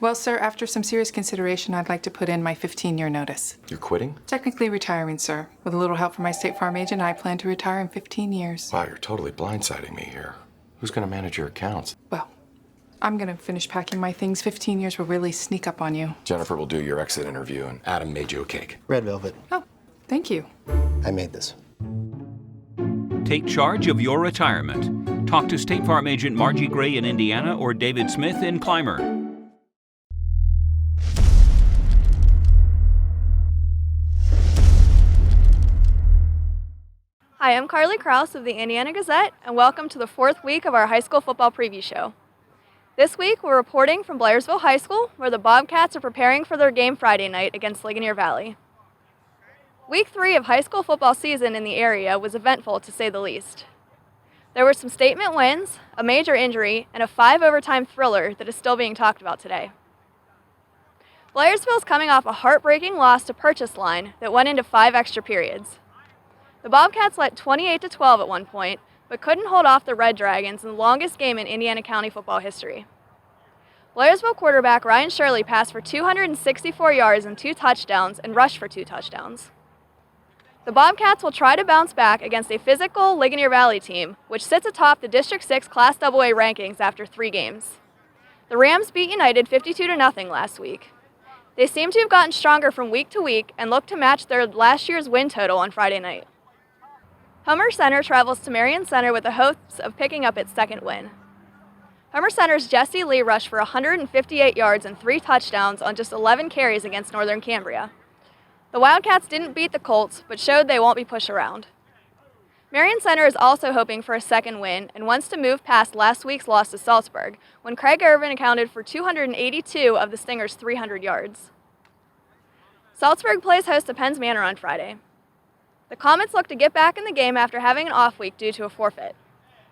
Well, sir, after some serious consideration, I'd like to put in my 15-year notice. You're quitting? Technically retiring, sir. With a little help from my State Farm agent, I plan to retire in 15 years. Wow, you're totally blindsiding me here. Who's going to manage your accounts? Well, I'm going to finish packing my things. 15 years will really sneak up on you. Jennifer will do your exit interview, and Adam made you a cake. Red velvet. Oh, thank you. I made this. Take charge of your retirement. Talk to State Farm agent Margie Gray in Indiana or David Smith in Clymer. Hi, I'm Carly Krouse of the Indiana Gazette, and welcome to the 4th week of our high school football preview show. This week, we're reporting from Blairsville High School, where the Bobcats are preparing for their game Friday night against Ligonier Valley. Week 3 of high school football season in the area was eventful, to say the least. There were some statement wins, a major injury, and a 5-overtime thriller that is still being talked about today. Blairsville is coming off a heartbreaking loss to Purchase Line that went into 5 extra periods. The Bobcats led 28-12 at one point, but couldn't hold off the Red Dragons in the longest game in Indiana County football history. Blairsville quarterback Ryan Shirley passed for 264 yards and 2 touchdowns and rushed for 2 touchdowns. The Bobcats will try to bounce back against a physical Ligonier Valley team, which sits atop the District 6 Class AA rankings after 3 games. The Rams beat United 52-0 last week. They seem to have gotten stronger from week to week and look to match their last year's win total on Friday night. Homer Center travels to Marion Center with the hopes of picking up its 2nd win. Homer Center's Jesse Lee rushed for 158 yards and 3 touchdowns on just 11 carries against Northern Cambria. The Wildcats didn't beat the Colts, but showed they won't be pushed around. Marion Center is also hoping for a 2nd win and wants to move past last week's loss to Salzburg, when Craig Irvin accounted for 282 of the Stingers' 300 yards. Salzburg plays host to Penns Manor on Friday. The Comets look to get back in the game after having an off week due to a forfeit.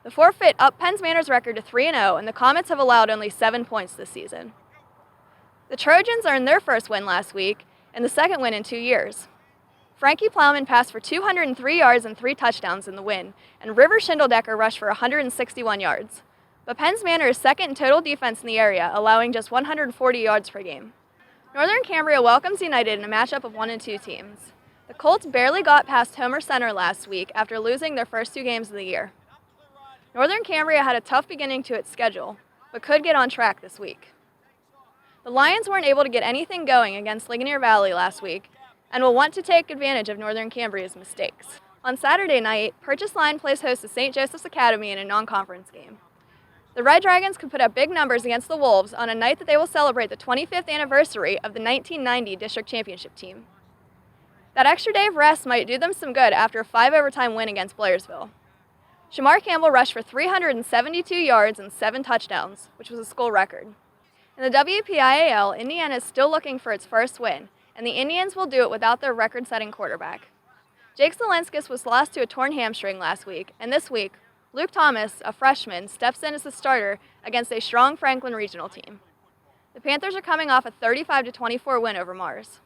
The forfeit upped Penns Manor's record to 3-0, and the Comets have allowed only 7 points this season. The Trojans earned their first win last week, and the 2nd win in 2 years. Frankie Plowman passed for 203 yards and 3 touchdowns in the win, and River Schindeldecker rushed for 161 yards. But Penns Manor is 2nd in total defense in the area, allowing just 140 yards per game. Northern Cambria welcomes United in a matchup of 1 and 2 teams. The Colts barely got past Homer Center last week after losing their first 2 games of the year. Northern Cambria had a tough beginning to its schedule, but could get on track this week. The Lions weren't able to get anything going against Ligonier Valley last week and will want to take advantage of Northern Cambria's mistakes. On Saturday night, Purchase Line plays host to St. Joseph's Academy in a non-conference game. The Red Dragons could put up big numbers against the Wolves on a night that they will celebrate the 25th anniversary of the 1990 District Championship team. That extra day of rest might do them some good after a 5-overtime win against Blairsville. Shamar Campbell rushed for 372 yards and 7 touchdowns, which was a school record. In the WPIAL, Indiana is still looking for its first win, and the Indians will do it without their record-setting quarterback. Jake Zelenskis was lost to a torn hamstring last week, and this week, Luke Thomas, a freshman, steps in as a starter against a strong Franklin regional team. The Panthers are coming off a 35-24 win over Mars.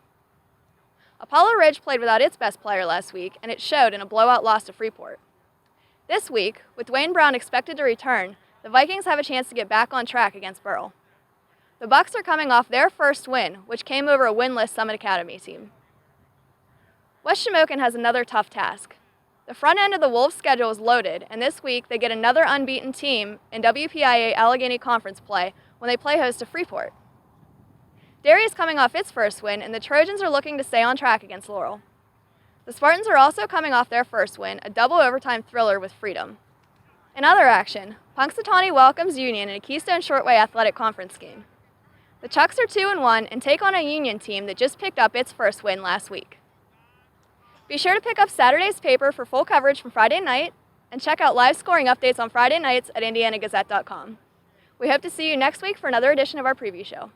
Apollo Ridge played without its best player last week, and it showed in a blowout loss to Freeport. This week, with Dwayne Brown expected to return, the Vikings have a chance to get back on track against Burrell. The Bucks are coming off their first win, which came over a winless Summit Academy team. West Shamokin has another tough task. The front end of the Wolves' schedule is loaded, and this week they get another unbeaten team in WPIA Allegheny Conference play when they play host to Freeport. Derry is coming off its first win, and the Trojans are looking to stay on track against Laurel. The Spartans are also coming off their first win, a double overtime thriller with Freedom. In other action, Punxsutawney welcomes Union in a Keystone Shortway Athletic Conference game. The Chucks are 2-1 and take on a Union team that just picked up its first win last week. Be sure to pick up Saturday's paper for full coverage from Friday night, and check out live scoring updates on Friday nights at indianagazette.com. We hope to see you next week for another edition of our preview show.